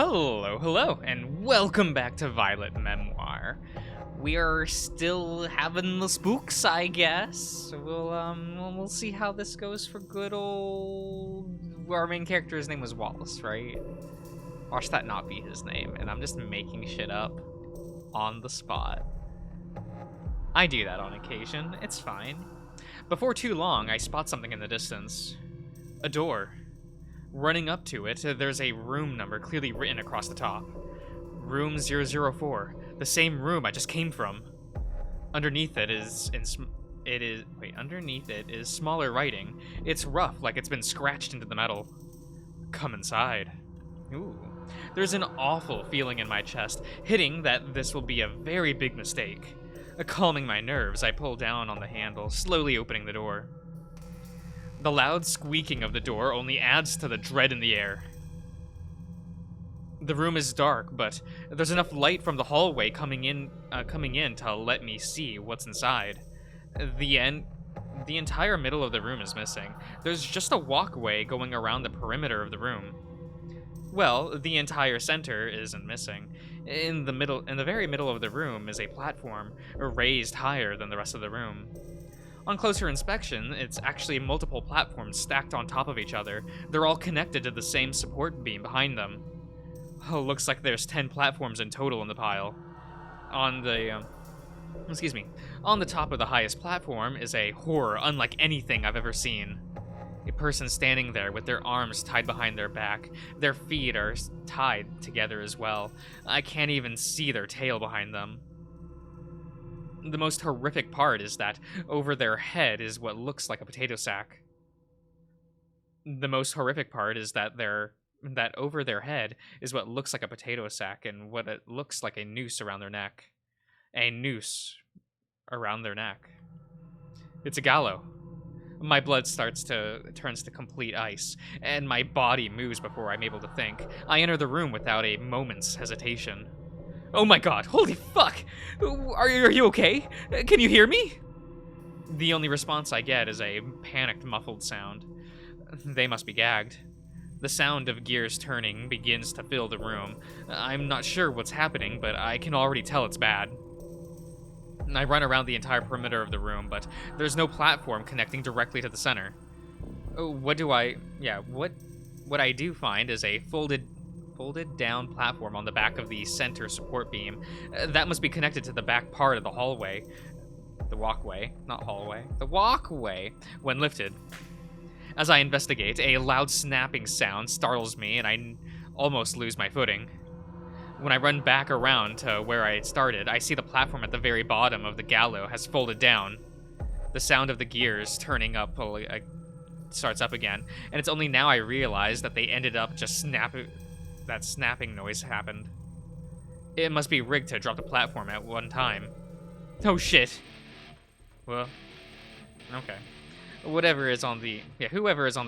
Hello, and welcome back to Violet Memoir. We are still having the spooks, I guess. We'll see how this goes for good old. Our main character's name was Wallace, right? Watch that not be his name, and I'm just making shit up on the spot. I do that on occasion. It's fine. Before too long, I spot something in the distance. A door. Running up to it, there's a room number clearly written across the top. Room 004, the same room I just came from. Underneath it is smaller writing. It's rough, like it's been scratched into the metal. Come inside. Ooh. There's an awful feeling in my chest, hitting that this will be a very big mistake. Calming my nerves, I pull down on the handle, slowly opening the door. The loud squeaking of the door only adds to the dread in the air. The room is dark, but there's enough light from the hallway coming in to let me see what's inside. The entire middle of the room is missing. There's just a walkway going around the perimeter of the room. Well, the entire center isn't missing. In the very middle of the room is a platform, raised higher than the rest of the room. On closer inspection, it's actually multiple platforms stacked on top of each other. They're all connected to the same support beam behind them. Oh, looks like there's 10 platforms in total in the pile. On the top of the highest platform is a horror unlike anything I've ever seen. A person standing there with their arms tied behind their back. Their feet are tied together as well. I can't even see their tail behind them. The most horrific part is that over their head is what looks like a potato sack. The most horrific part is that over their head is what looks like a potato sack and what it looks like a noose around their neck. A noose around their neck. It's a gallows. My blood turns to complete ice, and my body moves before I'm able to think. I enter the room without a moment's hesitation. Oh my god, holy fuck! Are you okay? Can you hear me? The only response I get is a panicked, muffled sound. They must be gagged. The sound of gears turning begins to fill the room. I'm not sure what's happening, but I can already tell it's bad. I run around the entire perimeter of the room, but there's no platform connecting directly to the center. What I do find is a folded down platform on the back of the center support beam. That must be connected to the back part of the hallway. The walkway, not hallway. The walkway, when lifted. As I investigate, a loud snapping sound startles me and I almost lose my footing. When I run back around to where I started, I see the platform at the very bottom of the gallows has folded down. The sound of the gears turning up starts up again, and it's only now I realize that they ended up just snapping. That snapping noise happened. It must be rigged to drop the platform at one time. Oh shit. Well, okay. Whoever is on the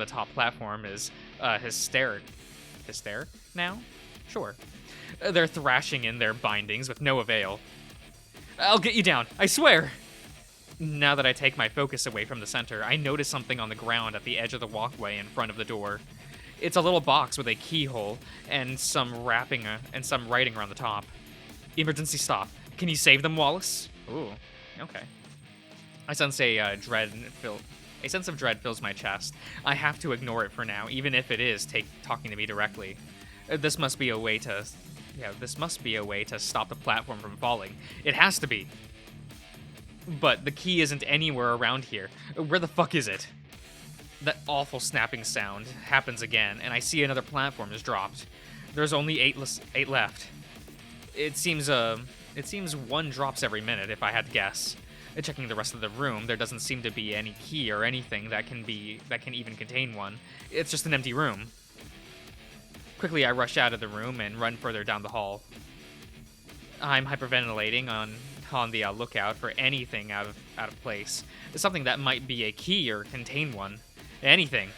top platform is hysteric. Hysteric now? Sure. They're thrashing in their bindings with no avail. I'll get you down, I swear! Now that I take my focus away from the center, I notice something on the ground at the edge of the walkway in front of the door. It's a little box with a keyhole and some writing around the top. Emergency stop. Can you save them, Wallace? Ooh, okay. I sense a sense of dread fills my chest. I have to ignore it for now, even if it is talking to me directly. This must be a way to stop the platform from falling. It has to be. But the key isn't anywhere around here. Where the fuck is it? That awful snapping sound happens again, and I see another platform is dropped. There's only eight left. It seems one drops every minute, if I had to guess. Checking the rest of the room, there doesn't seem to be any key or anything that can even contain one. It's just an empty room. Quickly, I rush out of the room and run further down the hall. I'm hyperventilating on the lookout for anything out of place. Something that might be a key or contain one. Anything.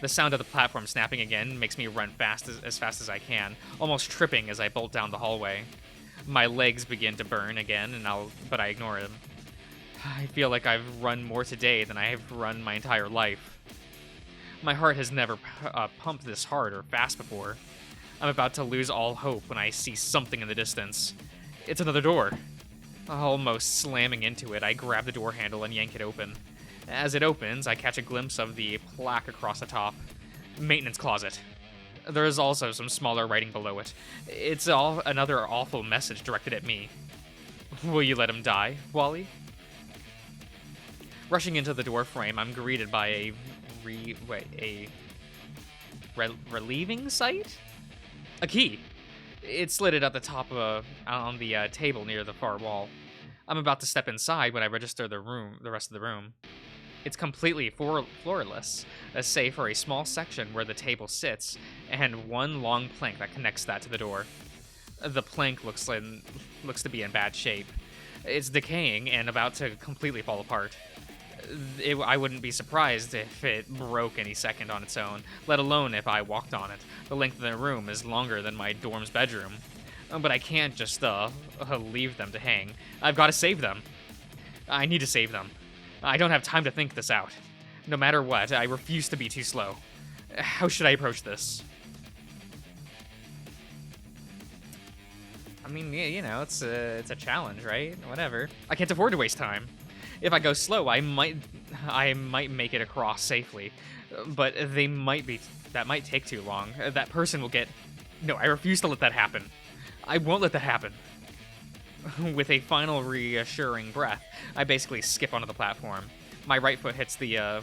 The sound of the platform snapping again makes me run as fast as I can, almost tripping as I bolt down the hallway. My legs begin to burn again, but I ignore them. I feel like I've run more today than I have run my entire life. My heart has never pumped this hard or fast before. I'm about to lose all hope when I see something in the distance. It's another door. Almost slamming into it, I grab the door handle and yank it open. As it opens, I catch a glimpse of the plaque across the top. Maintenance closet. There is also some smaller writing below it. It's another awful message directed at me. Will you let him die, Wally? Rushing into the door frame, I'm greeted by a relieving sight? A key. It's slitted at the top on the table near the far wall. I'm about to step inside when I register the rest of the room. It's completely floorless, save for a small section where the table sits, and one long plank that connects that to the door. The plank looks to be in bad shape. It's decaying and about to completely fall apart. I wouldn't be surprised if it broke any second on its own, let alone if I walked on it. The length of the room is longer than my dorm's bedroom. But I can't just leave them to hang. I've got to save them. I need to save them. I don't have time to think this out. No matter what, I refuse to be too slow. How should I approach this? I mean, you know, it's a challenge, right? Whatever. I can't afford to waste time. If I go slow, I might make it across safely, but that might take too long. That person will get... No, I refuse to let that happen. I won't let that happen. With a final reassuring breath, I basically skip onto the platform. My right foot hits the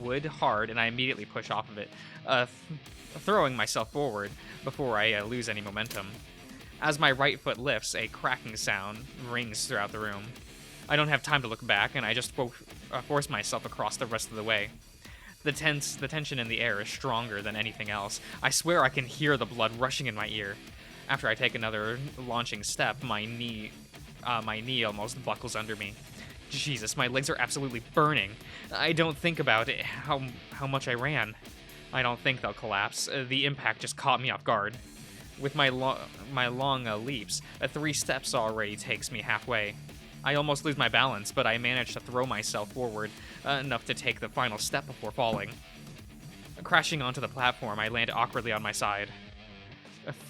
wood hard, and I immediately push off of it, throwing myself forward before I lose any momentum. As my right foot lifts, a cracking sound rings throughout the room. I don't have time to look back, and I just force myself across the rest of the way. The tension in the air is stronger than anything else. I swear I can hear the blood rushing in my ear. After I take another launching step, my knee almost buckles under me. Jesus, my legs are absolutely burning. I don't think about it, how much I ran. I don't think they'll collapse. The impact just caught me off guard. With my long leaps, 3 steps already takes me halfway. I almost lose my balance, but I manage to throw myself forward enough to take the final step before falling. Crashing onto the platform, I land awkwardly on my side.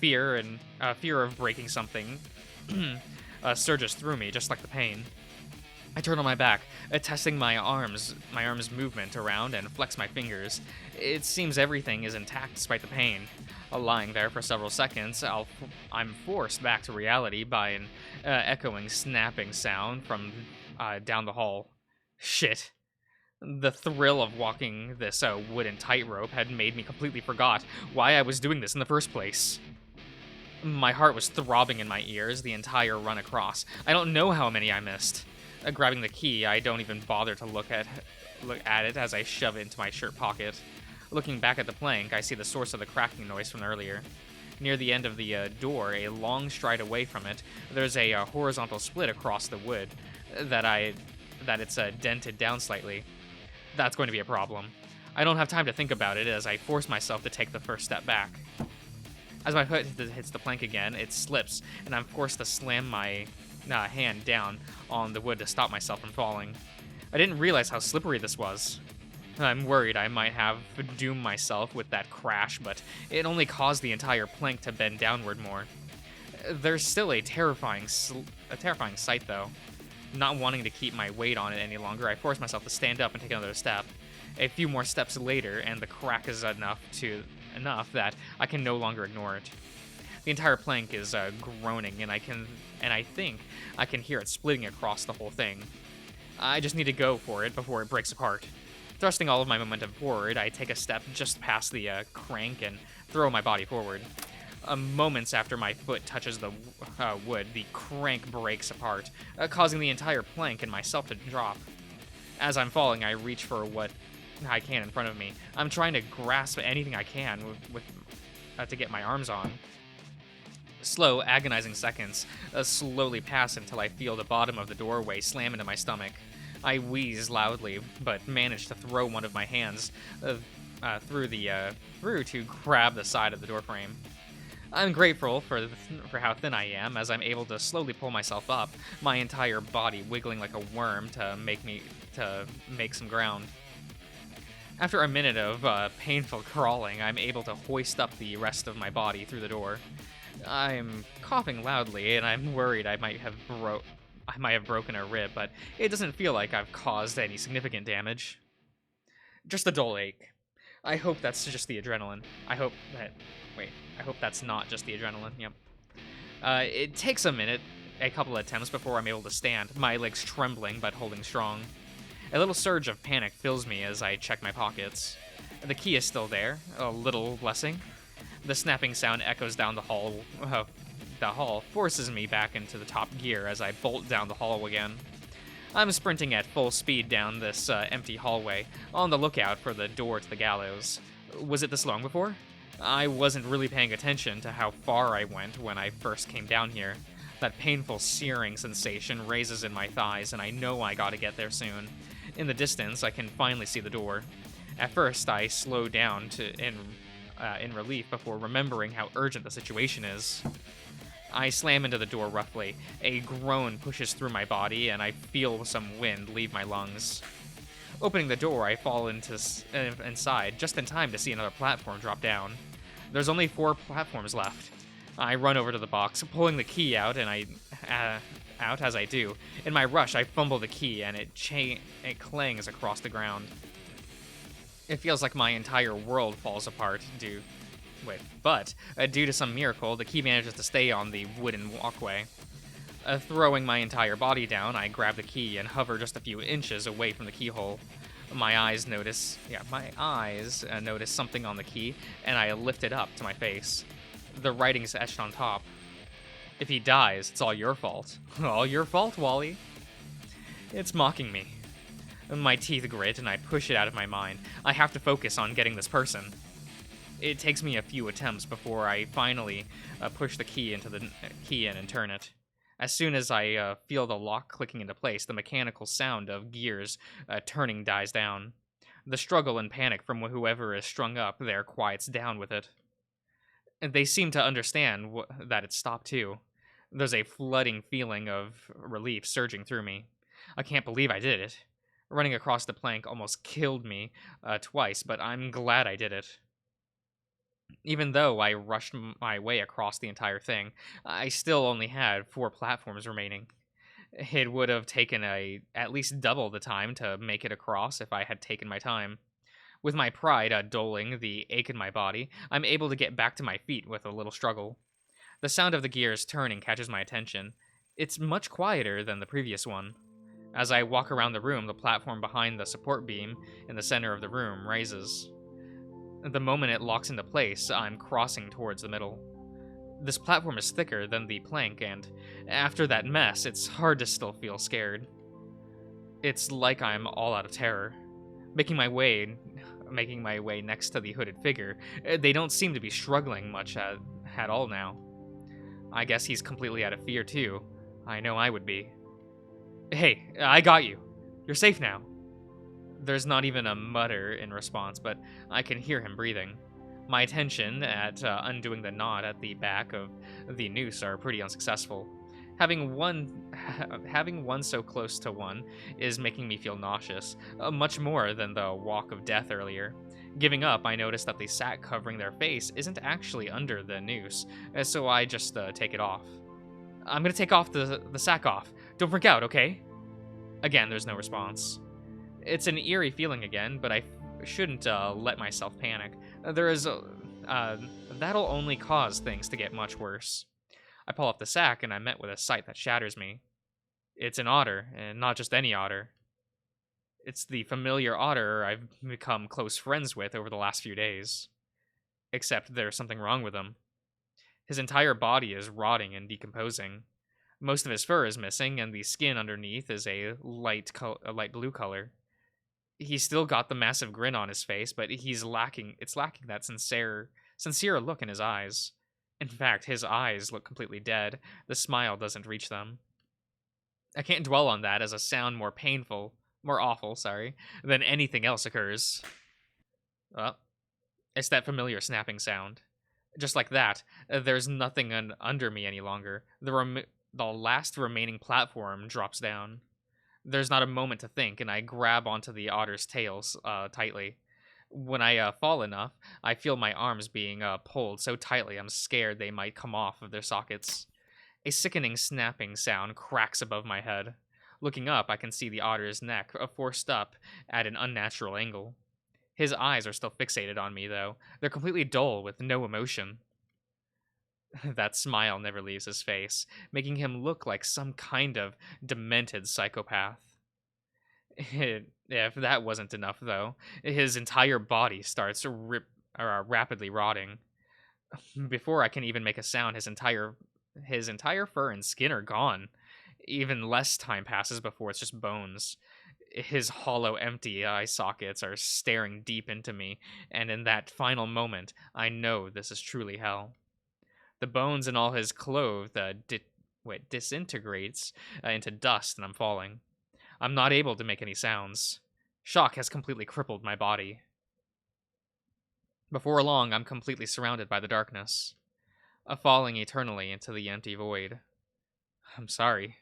Fear of breaking something surges through me, just like the pain. I turn on my back, testing my arms' movement around, and flex my fingers. It seems everything is intact despite the pain. Lying there for several seconds, I'm forced back to reality by an echoing, snapping sound from down the hall. Shit. The thrill of walking this wooden tightrope had made me completely forgot why I was doing this in the first place. My heart was throbbing in my ears the entire run across. I don't know how many I missed. Grabbing the key, I don't even bother to look at it as I shove it into my shirt pocket. Looking back at the plank, I see the source of the cracking noise from earlier. Near the end of the door, a long stride away from it, there's a horizontal split across the wood that it's dented down slightly. That's going to be a problem. I don't have time to think about it as I force myself to take the first step back. As my foot hits the plank again, it slips, and I'm forced to slam my hand down on the wood to stop myself from falling. I didn't realize how slippery this was. I'm worried I might have doomed myself with that crash, but it only caused the entire plank to bend downward more. There's still a terrifying sight, though. Not wanting to keep my weight on it any longer, I force myself to stand up and take another step. A few more steps later, and the crack is enough that I can no longer ignore it. The entire plank is groaning, and I think I can hear it splitting across the whole thing. I just need to go for it before it breaks apart. Thrusting all of my momentum forward, I take a step just past the crank and throw my body forward. Moments after my foot touches the wood, the crank breaks apart, causing the entire plank and myself to drop. As I'm falling, I reach for what I can in front of me. I'm trying to grasp anything I can to get my arms on. Slow, agonizing seconds slowly pass until I feel the bottom of the doorway slam into my stomach. I wheeze loudly, but manage to throw one of my hands through to grab the side of the doorframe. I'm grateful for how thin I am, as I'm able to slowly pull myself up, my entire body wiggling like a worm to make some ground. After a minute of painful crawling, I'm able to hoist up the rest of my body through the door. I'm coughing loudly, and I'm worried I might have broken a rib, but it doesn't feel like I've caused any significant damage. Just a dull ache. I hope that's just the adrenaline. I hope that. Wait, I hope that's not just the adrenaline. Yep. It takes a couple of attempts before I'm able to stand, my legs trembling but holding strong. A little surge of panic fills me as I check my pockets. The key is still there, a little blessing. The snapping sound echoes down the hall. The hall forces me back into the top gear as I bolt down the hall again. I'm sprinting at full speed down this empty hallway, on the lookout for the door to the gallows. Was it this long before? I wasn't really paying attention to how far I went when I first came down here. That painful searing sensation raises in my thighs, and I know I gotta get there soon. In the distance, I can finally see the door. At first, I slow down in relief before remembering how urgent the situation is. I slam into the door roughly. A groan pushes through my body, and I feel some wind leave my lungs. Opening the door, I fall inside just in time to see another platform drop down. There's only 4 platforms left. I run over to the box, pulling the key out, and out as I do. In my rush, I fumble the key, and it clangs across the ground. It feels like my entire world falls apart due to some miracle, the key manages to stay on the wooden walkway. Throwing my entire body down, I grab the key and hover just a few inches away from the keyhole. My eyes notice something on the key, and I lift it up to my face. The writing's etched on top. If he dies, it's all your fault. All your fault, Wally. It's mocking me. My teeth grit, and I push it out of my mind. I have to focus on getting this person. It takes me a few attempts before I finally push the key in and turn it. As soon as I feel the lock clicking into place, the mechanical sound of gears turning dies down. The struggle and panic from whoever is strung up there quiets down with it. And they seem to understand that it stopped too. There's a flooding feeling of relief surging through me. I can't believe I did it. Running across the plank almost killed me twice, but I'm glad I did it. Even though I rushed my way across the entire thing, I still only had 4 platforms remaining. It would have taken at least double the time to make it across if I had taken my time. With my pride dulling the ache in my body, I'm able to get back to my feet with a little struggle. The sound of the gears turning catches my attention. It's much quieter than the previous one. As I walk around the room, the platform behind the support beam in the center of the room raises. The moment it locks into place, I'm crossing towards the middle. This platform is thicker than the plank, and after that mess, it's hard to still feel scared. It's like I'm all out of terror. Making my way next to the hooded figure, they don't seem to be struggling much at all now. I guess he's completely out of fear too. I know I would be. Hey, I got you. You're safe now. There's not even a mutter in response, but I can hear him breathing. My attention at undoing the knot at the back of the noose are pretty unsuccessful. Having one so close to one is making me feel nauseous, much more than the walk of death earlier. Giving up, I notice that the sack covering their face isn't actually under the noose, so I just take it off. I'm gonna take the sack off. Don't freak out, okay? Again, there's no response. It's an eerie feeling again, but I shouldn't let myself panic. That'll only cause things to get much worse. I pull off the sack, and I'm met with a sight that shatters me. It's an otter, and not just any otter. It's the familiar otter I've become close friends with over the last few days. Except there's something wrong with him. His entire body is rotting and decomposing. Most of his fur is missing, and the skin underneath is a light blue color. He's still got the massive grin on his face, but it's lacking that sincere look in his eyes. In fact, his eyes look completely dead. The smile doesn't reach them. I can't dwell on that as a sound more awful, than anything else occurs. Well, it's that familiar snapping sound. Just like that, there's nothing under me any longer. The last remaining platform drops down. There's not a moment to think, and I grab onto the otter's tails tightly. When I fall enough, I feel my arms being pulled so tightly I'm scared they might come off of their sockets. A sickening snapping sound cracks above my head. Looking up, I can see the otter's neck forced up at an unnatural angle. His eyes are still fixated on me, though. They're completely dull with no emotion. That smile never leaves his face, making him look like some kind of demented psychopath. If that wasn't enough, though, his entire body starts rapidly rotting. Before I can even make a sound, his entire fur and skin are gone. Even less time passes before it's just bones. His hollow, empty eye sockets are staring deep into me, and in that final moment, I know this is truly hell. The bones in all his clothes disintegrates into dust, and I'm falling. I'm not able to make any sounds. Shock has completely crippled my body. Before long, I'm completely surrounded by the darkness, falling eternally into the empty void. I'm sorry.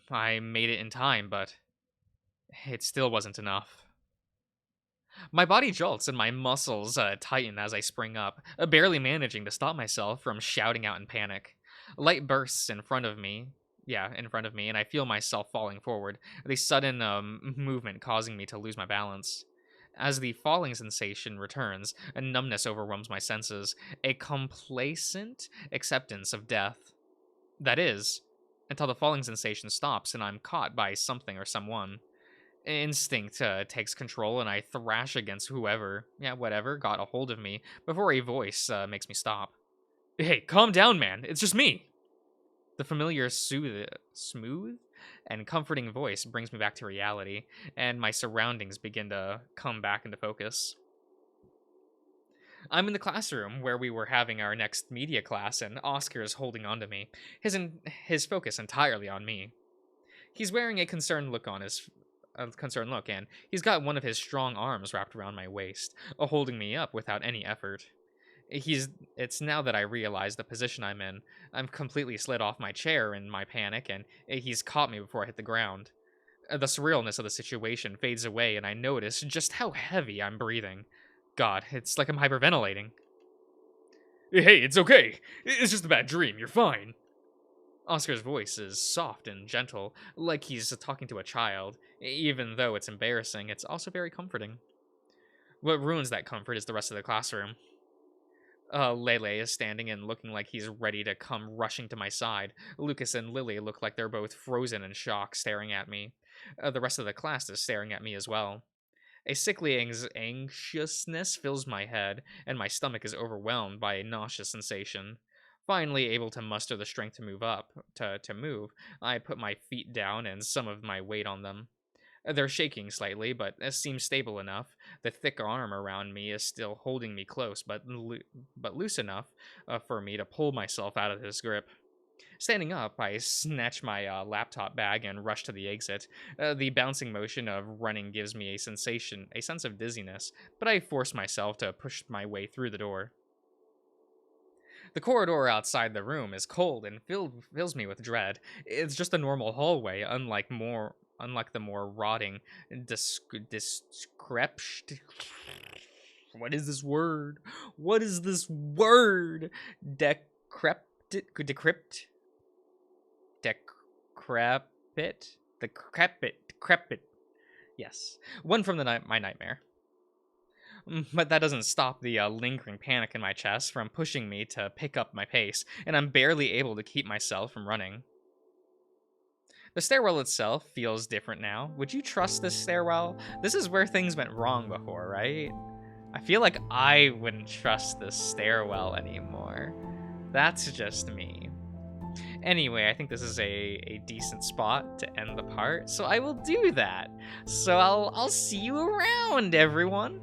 I made it in time, but it still wasn't enough. My body jolts and my muscles tighten as I spring up, barely managing to stop myself from shouting out in panic. Light bursts in front of me. Yeah, in front of me, and I feel myself falling forward, the sudden movement causing me to lose my balance. As the falling sensation returns, a numbness overwhelms my senses, a complacent acceptance of death. That is, until the falling sensation stops and I'm caught by something or someone. Instinct takes control and I thrash against whatever, got a hold of me before a voice makes me stop. Hey, calm down, man. It's just me. The familiar, smooth, and comforting voice brings me back to reality, and my surroundings begin to come back into focus. I'm in the classroom where we were having our next media class, and Oscar is holding onto me, his focus entirely on me. He's wearing a concerned look, and he's got one of his strong arms wrapped around my waist, holding me up without any effort. It's now that I realize the position I'm in. I'm completely slid off my chair in my panic, and he's caught me before I hit the ground. The surrealness of the situation fades away, and I notice just how heavy I'm breathing. God, it's like I'm hyperventilating. Hey, it's okay. It's just a bad dream. You're fine. Oscar's voice is soft and gentle, like he's talking to a child. Even though it's embarrassing, it's also very comforting. What ruins that comfort is the rest of the classroom. Lele is standing and looking like he's ready to come rushing to my side. Lucas and Lily look like they're both frozen in shock, staring at me. The rest of the class is staring at me as well. A sickly anxiousness fills my head, and my stomach is overwhelmed by a nauseous sensation. Finally able to muster the strength to move, I put my feet down and some of my weight on them. They're shaking slightly, but seem stable enough. The thick arm around me is still holding me close, but loose enough for me to pull myself out of his grip. Standing up, I snatch my laptop bag and rush to the exit. The bouncing motion of running gives me a sense of dizziness, but I force myself to push my way through the door. The corridor outside the room is cold and fills me with dread. It's just a normal hallway, unlike the more rotting, discreption. What is this word? What is this word? Decrepit? Decrepit. Yes, one from my nightmare. But that doesn't stop the lingering panic in my chest from pushing me to pick up my pace, and I'm barely able to keep myself from running. The stairwell itself feels different now. Would you trust this stairwell? This is where things went wrong before, right? I feel like I wouldn't trust this stairwell anymore. That's just me. Anyway, I think this is a decent spot to end the part, so I will do that. So I'll see you around, everyone.